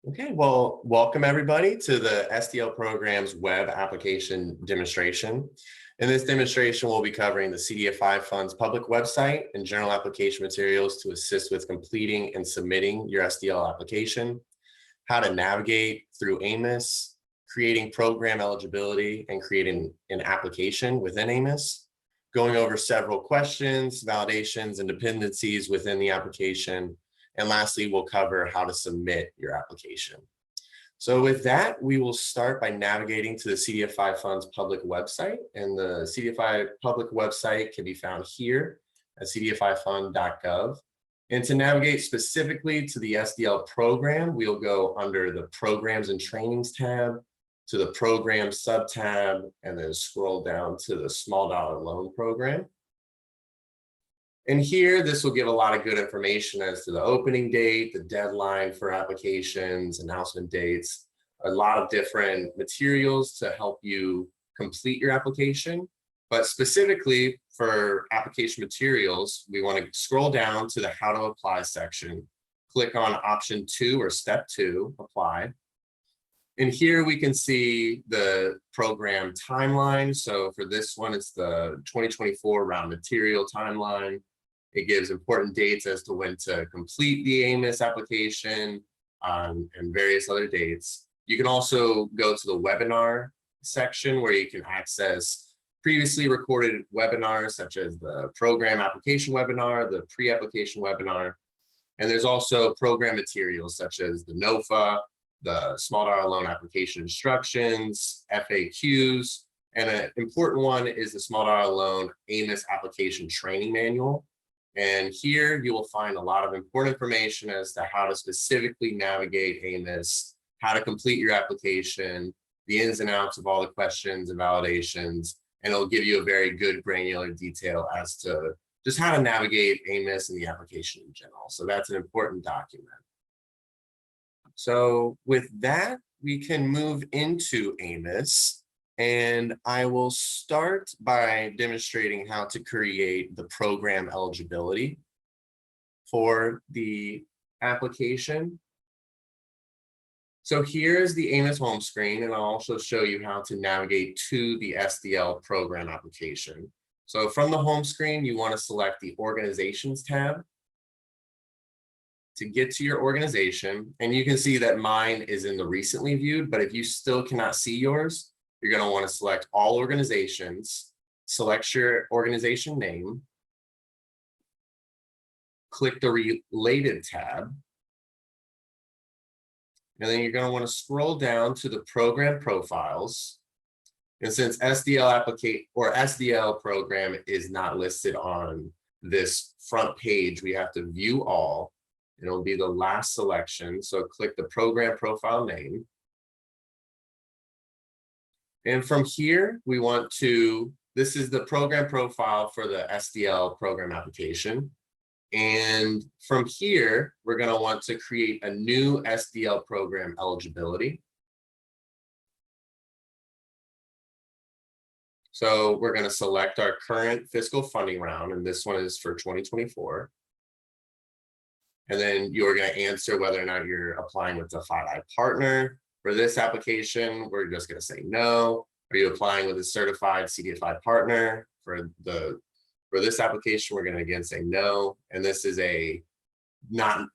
Okay, well, welcome everybody to the SDL program's web application demonstration. In this demonstration, we'll be covering the CDFI Fund's public website and general application materials to assist with completing and submitting your SDL application, how to navigate through AMIS, creating program eligibility, and creating an application within AMIS, going over several questions, validations, and dependencies within the application. And lastly, we'll cover how to submit your application. So with that, we will start by navigating to the CDFI Fund's public website. And the CDFI public website can be found here at cdfifund.gov. And to navigate specifically to the SDL program, we'll go under the Programs and Trainings tab, to the Program sub-tab, and then scroll down to the Small Dollar Loan Program. And here, this will give a lot of good information as to the opening date, the deadline for applications, announcement dates, a lot of different materials to help you complete your application. But specifically for application materials, we want to scroll down to the How to Apply section, click on option 2 or step 2, apply. And here we can see the program timeline. So for this one, it's the 2024 round material timeline. It gives important dates as to when to complete the AMIS application and various other dates. You can also go to the webinar section where you can access previously recorded webinars such as the program application webinar, the pre-application webinar. And there's also program materials such as the NOFA, the small dollar loan application instructions, FAQs, and an important one is the small dollar loan AMIS application training manual. And here you will find a lot of important information as to how to specifically navigate AMIS, how to complete your application, the ins and outs of all the questions and validations, and it'll give you a very good granular detail as to just how to navigate AMIS and the application in general. So that's an important document. So with that, we can move into AMIS. And I will start by demonstrating how to create the program eligibility for the application. So here's the AMIS home screen, and I'll also show you how to navigate to the SDL program application. So from the home screen, you want to select the Organizations tab to get to your organization. And you can see that mine is in the recently viewed, but if you still cannot see yours, you're going to want to select all organizations, select your organization name, click the related tab, and then you're going to want to scroll down to the program profiles. And since SDL program is not listed on this front page, we have to view all. It'll be the last selection. So click the program profile name. And from here, we want to, this is the program profile for the SDL program application. And from here, we're going to want to create a new SDL program eligibility. So we're going to select our current fiscal funding round, and this one is for 2024. And then you're going to answer whether or not you're applying with a 5i partner. For this application, we're just going to say no. Are you applying with a certified CDFI partner? For this application, we're going to again say no. And this is a not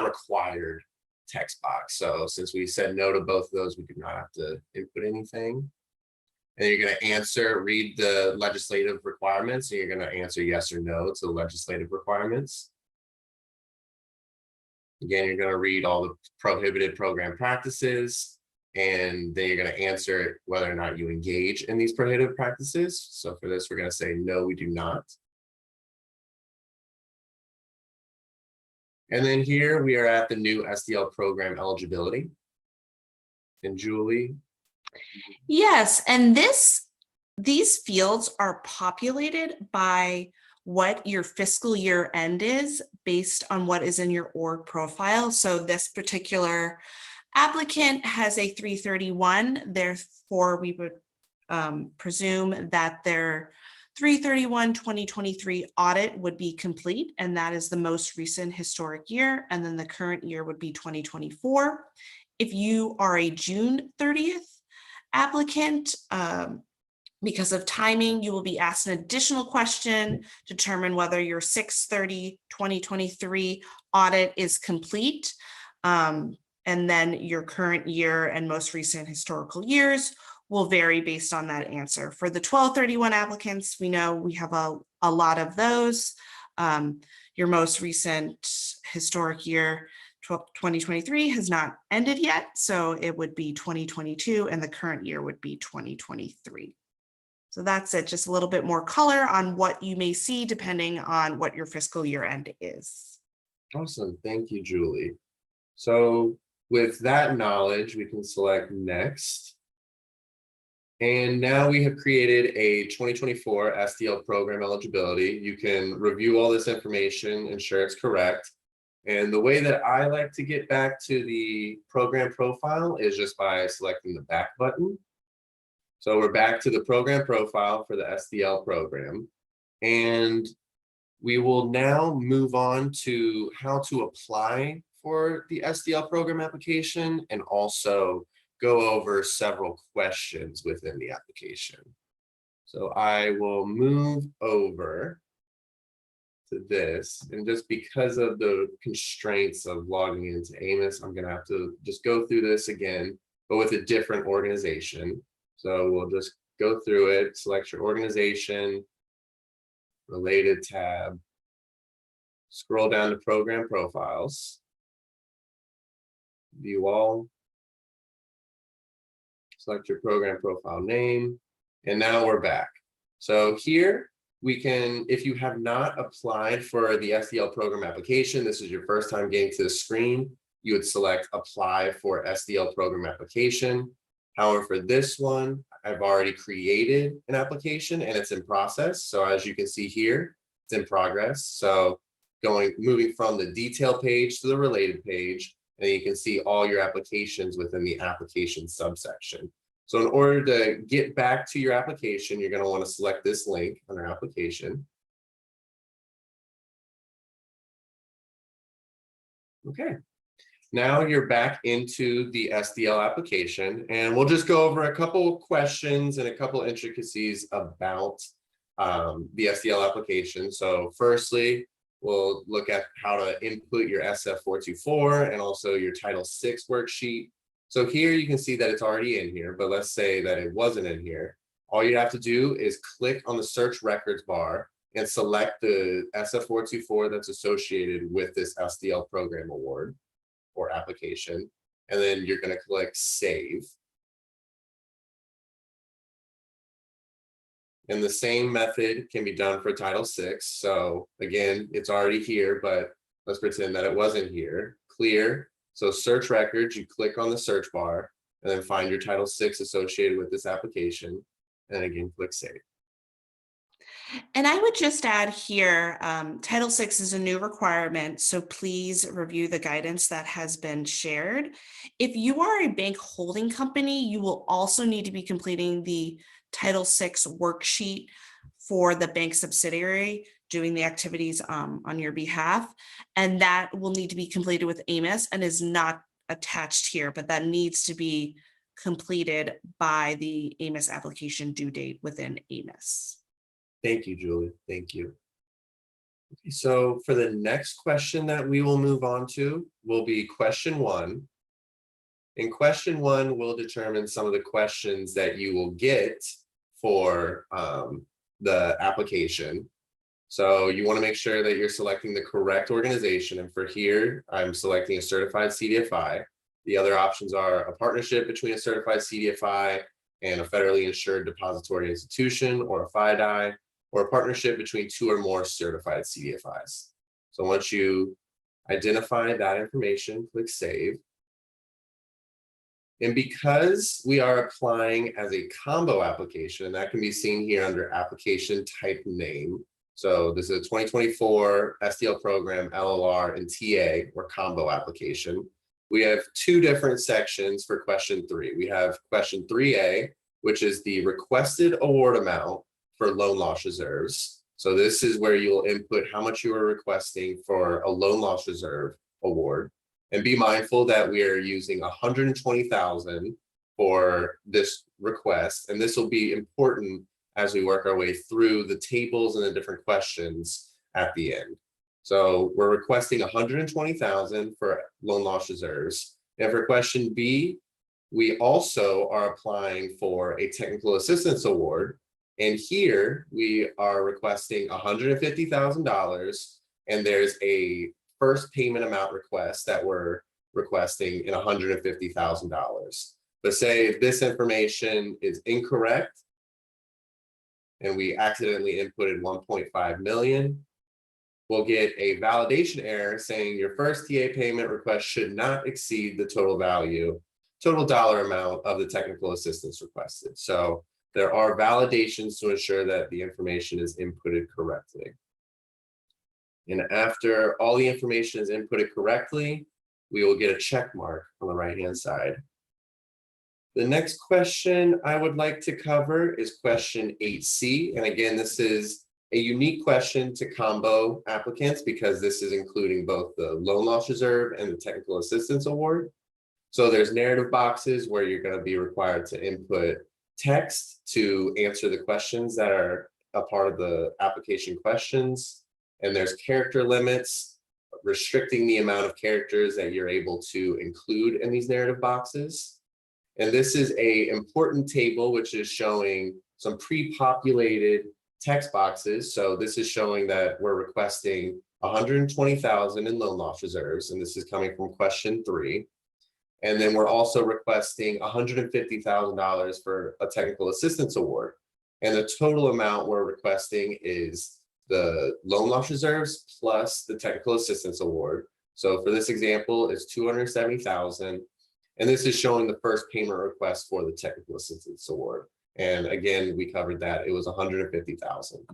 required text box. So since we said no to both of those, we do not have to input anything. And you're going to answer, read the legislative requirements, and you're going to answer yes or no to the legislative requirements. Again, you're going to read all the prohibited program practices, and then you're going to answer whether or not you engage in these prohibited practices. So for this, we're going to say, no, we do not. And then here we are at the new SDL program eligibility. And Julie? Yes, and these fields are populated by what your fiscal year end is based on what is in your org profile. So this particular applicant has a 331, therefore we would presume that their 3/31/2023 audit would be complete, and that is the most recent historic year, and then the current year would be 2024. If you are a June 30th applicant, because of timing, you will be asked an additional question to determine whether your 6/30/2023 audit is complete. And then your current year and most recent historical years will vary based on that answer. For the 12/31 applicants, we know we have a lot of those. Your most recent historic year, 2023, has not ended yet, so it would be 2022, and the current year would be 2023. So that's it, just a little bit more color on what you may see depending on what your fiscal year end is. Awesome. Thank you, Julie. So with that knowledge, we can select next. And now we have created a 2024 SDL program eligibility. You can review all this information, ensure it's correct. And the way that I like to get back to the program profile is just by selecting the back button. So we're back to the program profile for the SDL program. And we will now move on to how to apply for the SDL program application and also go over several questions within the application. So I will move over to this, and just because of the constraints of logging into AMIS, I'm gonna have to just go through this again, but with a different organization. So we'll just go through it, select your organization, related tab, scroll down to program profiles, view all, select your program profile name, and now we're back. So here we can, if you have not applied for the SDL program application, this is your first time getting to the screen, you would select apply for SDL program application. However, for this one, I've already created an application and it's in process. So as you can see here, it's in progress. So moving from the detail page to the related page, and you can see all your applications within the application subsection. So in order to get back to your application, you're going to want to select this link under application. Okay. Now you're back into the SDL application, and we'll just go over a couple of questions and a couple of intricacies about the SDL application. So firstly, we'll look at how to input your SF424 and also your Title VI worksheet. So here you can see that it's already in here, but let's say that it wasn't in here. All you have to do is click on the search records bar and select the SF424 that's associated with this SDL program award or application, and then you're going to click save. And the same method can be done for Title VI. So again, it's already here, but let's pretend that it wasn't here. Clear. So search records, you click on the search bar and then find your Title VI associated with this application. And again, click save. And I would just add here, Title VI is a new requirement, so please review the guidance that has been shared. If you are a bank holding company, you will also need to be completing the Title VI worksheet for the bank subsidiary doing the activities on your behalf. And that will need to be completed with AMIS and is not attached here, but that needs to be completed by the AMIS application due date within AMIS. Thank you, Julie. Thank you. Okay, so for the next question that we will move on to will be question 1. In question 1, we'll determine some of the questions that you will get for the application. So you want to make sure that you're selecting the correct organization. And for here, I'm selecting a certified CDFI. The other options are a partnership between a certified CDFI and a federally insured depository institution, or a FIDI, or a partnership between 2 or more certified CDFIs. So once you identify that information, click save. And because we are applying as a combo application, that can be seen here under application type name. So this is a 2024 SDL program, LLR, and TA, or combo application. We have 2 different sections for question 3. We have question 3A, which is the requested award amount for loan loss reserves. So this is where you'll input how much you are requesting for a loan loss reserve award. And be mindful that we are using 120,000 for this request. And this will be important as we work our way through the tables and the different questions at the end. So we're requesting 120,000 for loan loss reserves. And for question B, we also are applying for a technical assistance award. And here we are requesting $150,000, and there's a first payment amount request that we're requesting in $150,000. But say if this information is incorrect and we accidentally inputted 1.5 million, we'll get a validation error saying your first TA payment request should not exceed the total dollar amount of the technical assistance requested. So there are validations to ensure that the information is inputted correctly. And after all the information is inputted correctly, we will get a check mark on the right-hand side. The next question I would like to cover is question 8C. And again, this is a unique question to combo applicants because this is including both the loan loss reserve and the technical assistance award. So there's narrative boxes where you're going to be required to input text to answer the questions that are a part of the application questions. And there's character limits restricting the amount of characters that you're able to include in these narrative boxes. And this is an important table which is showing some pre-populated text boxes. So this is showing that we're requesting 120,000 in loan loss reserves, and this is coming from question 3. And then we're also requesting $150,000 for a technical assistance award. And the total amount we're requesting is the loan loss reserves plus the technical assistance award. So for this example, it's 270,000. And this is showing the first payment request for the technical assistance award. And again, we covered that. It was 150,000.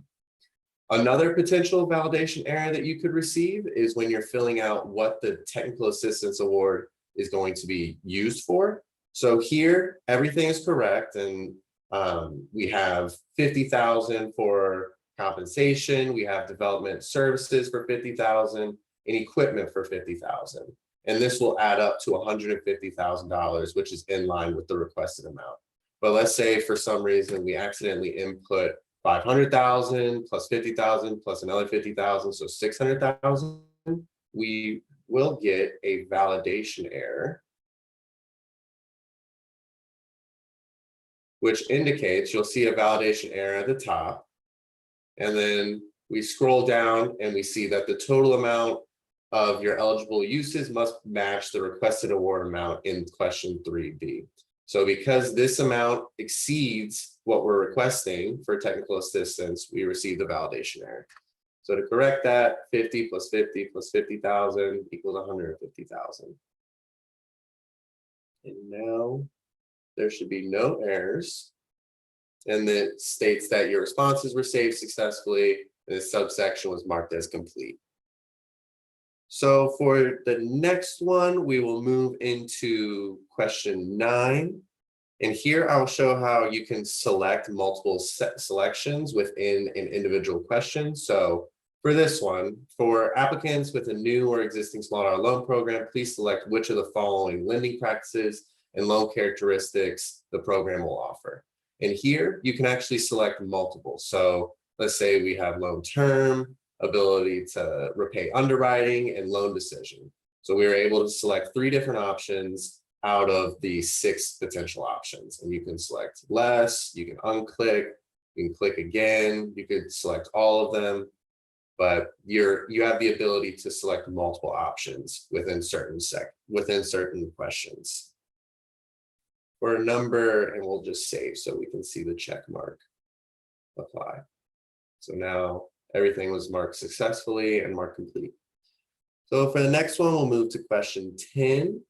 Another potential validation error that you could receive is when you're filling out what the technical assistance award is going to be used for. So here, everything is correct. And we have 50,000 for compensation. We have development services for 50,000 and equipment for 50,000. And this will add up to $150,000, which is in line with the requested amount. But let's say for some reason we accidentally input 500,000 plus 50,000 plus another 50,000, so 600,000. We will get a validation error, which indicates you'll see a validation error at the top. And then we scroll down and we see that the total amount of your eligible uses must match the requested award amount in question 3B. So because this amount exceeds what we're requesting for technical assistance, we receive the validation error. So to correct that, 50 plus 50 plus 50,000 equals 150,000. And now there should be no errors. And it states that your responses were saved successfully, and this subsection was marked as complete. So for the next one, we will move into question 9. And here I'll show how you can select multiple selections within an individual question. So for this one, for applicants with a new or existing small dollar loan program, please select which of the following lending practices and loan characteristics the program will offer. And here you can actually select multiple. So let's say we have loan term, ability to repay underwriting, and loan decision. So we were able to select 3 different options out of the 6 potential options. And you can select less, you can unclick, you can click again, you could select all of them, but you have the ability to select multiple options within certain questions. For a number, and we'll just save so we can see the check mark apply. So now everything was marked successfully and marked complete. So for the next one, we'll move to question 10.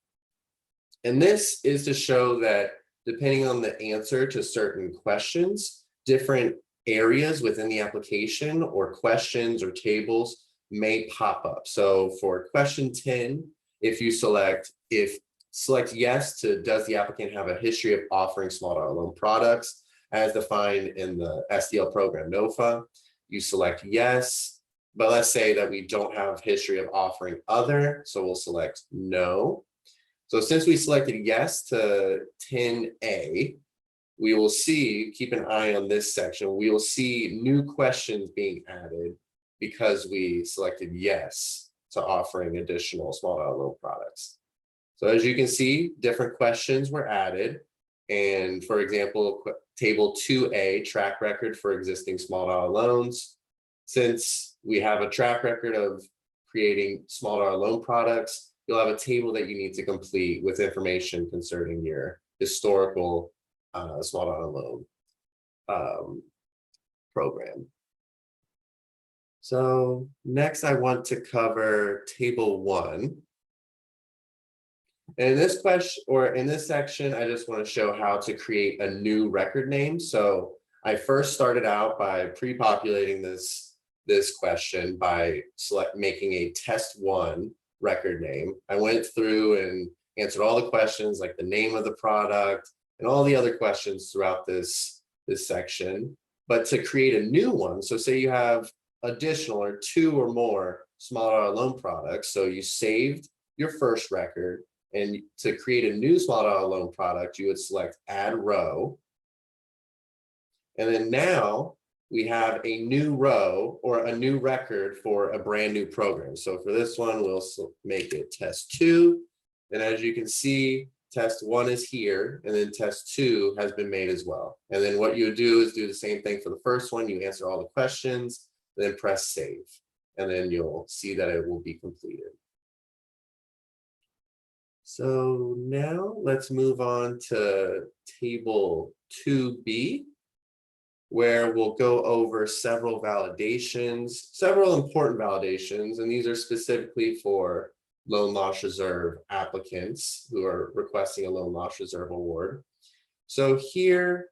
And this is to show that depending on the answer to certain questions, different areas within the application or questions or tables may pop up. So for question 10, if you select yes to does the applicant have a history of offering small dollar loan products, as defined in the SDL program NOFA. You select yes, but let's say that we don't have history of offering other, so we'll select no. So since we selected yes to 10A, we will see, keep an eye on this section, we will see new questions being added because we selected yes to offering additional small dollar loan products. So as you can see, different questions were added. And for example, table 2A, track record for existing small dollar loans. Since we have a track record of creating small dollar loan products, you'll have a table that you need to complete with information concerning your historical small dollar loan program. So next I want to cover table 1. And in this question, or in this section, I just want to show how to create a new record name. So I first started out by pre-populating this question by making a test 1 record name. I went through and answered all the questions like the name of the product and all the other questions throughout this section. But to create a new one, so say you have additional or 2 or more small dollar loan products. So you saved your first record, and to create a new small dollar loan product, you would select add row. And then now we have a new row or a new record for a brand new program. So for this one, we'll make it test 2. And as you can see, test 1 is here, and then test 2 has been made as well. And then what you do is do the same thing for the first one. You answer all the questions, then press save, and then you'll see that it will be completed. So now let's move on to table 2B, where we'll go over several validations, several important validations, and these are specifically for loan loss reserve applicants who are requesting a loan loss reserve award. So here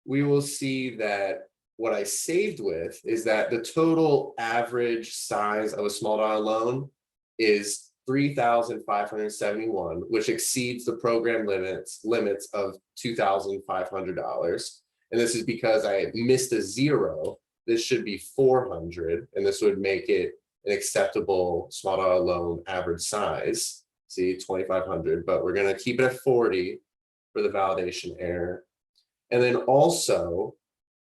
we will see that what I saved with is that the total average size of a small dollar loan is $3,571, which exceeds the program limits of $2,500. And this is because I missed a 0. This should be 400, and this would make it an acceptable small dollar loan average size. See, 2,500, but we're going to keep it at 40 for the validation error. And then also,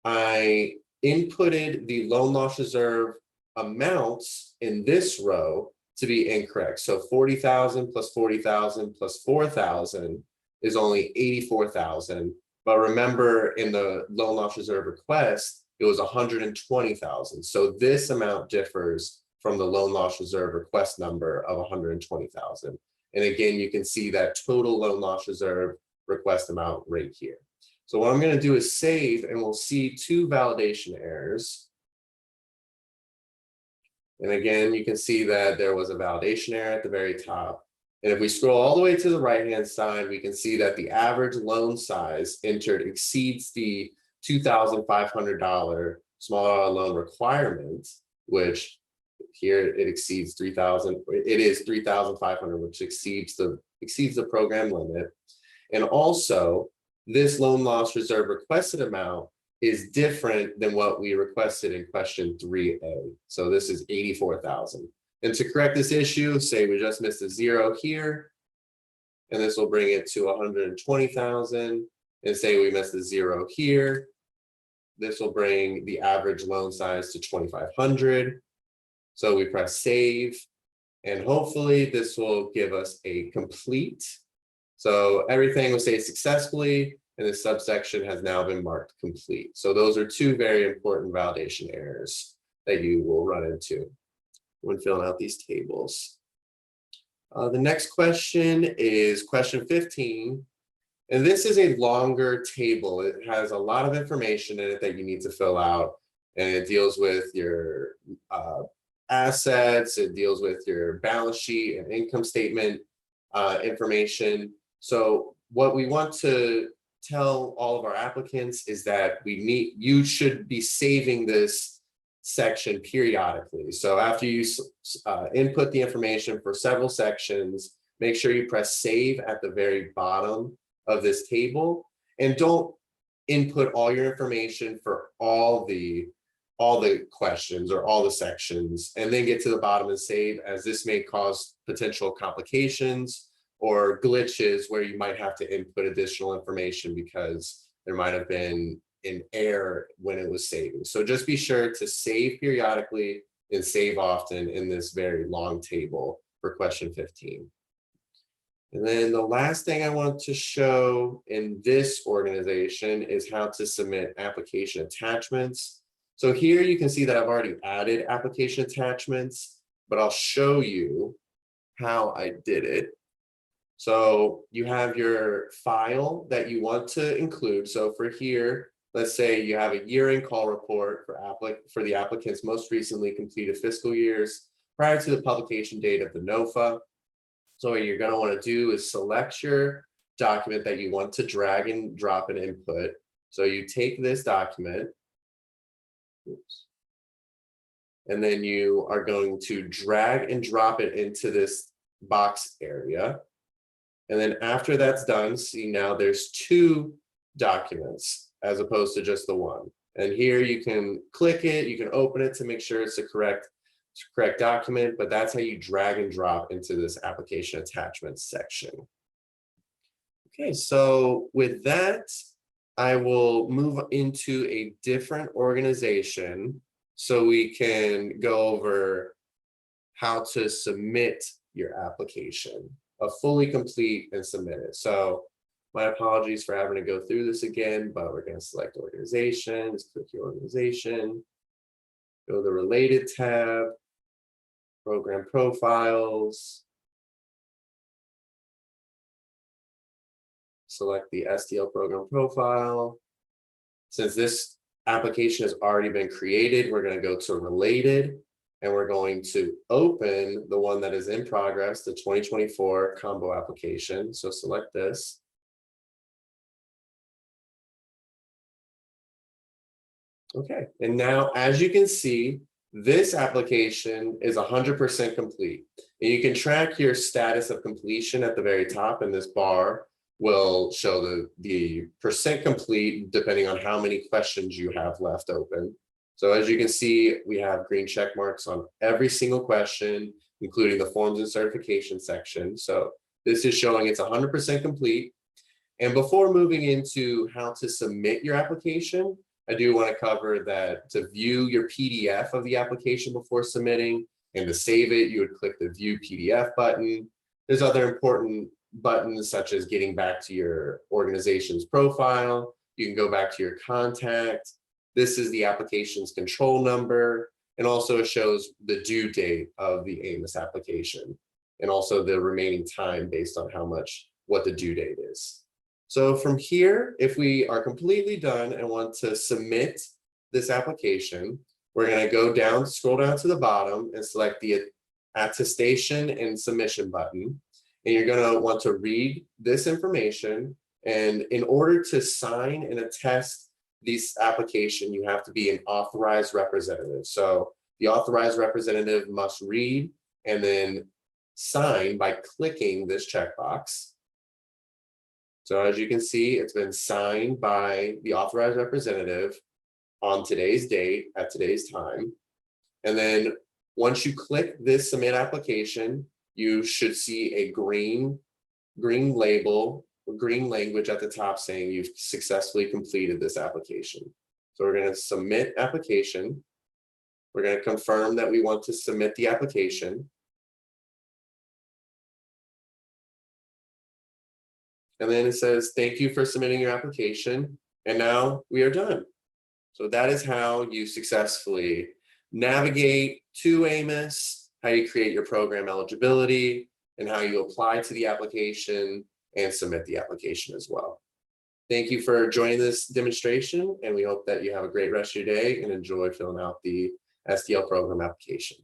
I inputted the loan loss reserve amounts in this row to be incorrect. So 40,000 plus 40,000 plus 4,000 is only 84,000. But remember, in the loan loss reserve request, it was 120,000. So this amount differs from the loan loss reserve request number of 120,000. And again, you can see that total loan loss reserve request amount right here. So what I'm going to do is save, and we'll see 2 validation errors. And again, you can see that there was a validation error at the very top. And if we scroll all the way to the right-hand side, we can see that the average loan size entered exceeds the $2,500 small dollar loan requirement, which here it exceeds 3,000. It is 3,500, which exceeds the program limit. And also, this loan loss reserve requested amount is different than what we requested in question 3A. So this is 84,000. And to correct this issue, say we just missed a 0 here, and this will bring it to 120,000. And say we missed a 0 here, this will bring the average loan size to 2,500. So we press save, and hopefully this will give us a complete. So everything will say successfully, and this subsection has now been marked complete. So those are 2 very important validation errors that you will run into when filling out these tables. The next question is question 15. And this is a longer table. It has a lot of information in it that you need to fill out. And it deals with your assets, it deals with your balance sheet and income statement information. So what we want to tell all of our applicants is that you should be saving this section periodically. So after you input the information for several sections, make sure you press save at the very bottom of this table, and don't input all your information for all the questions or all the sections, and then get to the bottom and save, as this may cause potential complications or glitches where you might have to input additional information because there might have been an error when it was saving. So just be sure to save periodically and save often in this very long table for question 15. And then the last thing I want to show in this organization is how to submit application attachments. So here you can see that I've already added application attachments, but I'll show you how I did it. So you have your file that you want to include. So for here, let's say you have a year-end call report for the applicant's most recently completed fiscal years prior to the publication date of the NOFA. So what you're going to want to do is select your document that you want to drag and drop an input. So you take this document, and then you are going to drag and drop it into this box area. And then after that's done, see now there's 2 documents as opposed to just the one. And here you can click it, you can open it to make sure it's the correct document, but that's how you drag and drop into this application attachments section. Okay, so with that, I will move into a different organization so we can go over how to submit your application, a fully complete and submit it. So my apologies for having to go through this again, but we're going to select organizations, click your organization, go to the related tab, program profiles, select the STL program profile. Since this application has already been created, we're going to go to related, and we're going to open the one that is in progress, the 2024 combo application. So select this. Okay, and now as you can see, this application is 100% complete. And you can track your status of completion at the very top, and this bar will show the percent complete depending on how many questions you have left open. So as you can see, we have green check marks on every single question, including the forms and certification section. So this is showing it's 100% complete. And before moving into how to submit your application, I do want to cover that to view your PDF of the application before submitting and to save it, you would click the View PDF button. There's other important buttons such as getting back to your organization's profile. You can go back to your contact. This is the application's control number, and also it shows the due date of the AMIS application, and also the remaining time based on what the due date is. So from here, if we are completely done and want to submit this application, we're going to go down, scroll down to the bottom and select the attestation and submission button. And you're going to want to read this information. And in order to sign and attest this application, you have to be an authorized representative. So the authorized representative must read and then sign by clicking this checkbox. So as you can see, it's been signed by the authorized representative on today's date at today's time. And then once you click this submit application, you should see a green label, green language at the top saying you've successfully completed this application. So we're going to submit application. We're going to confirm that we want to submit the application. And then it says, thank you for submitting your application. And now we are done. So that is how you successfully navigate to AMIS, how you create your program eligibility, and how you apply to the application and submit the application as well. Thank you for joining this demonstration, and we hope that you have a great rest of your day and enjoy filling out the STL program application.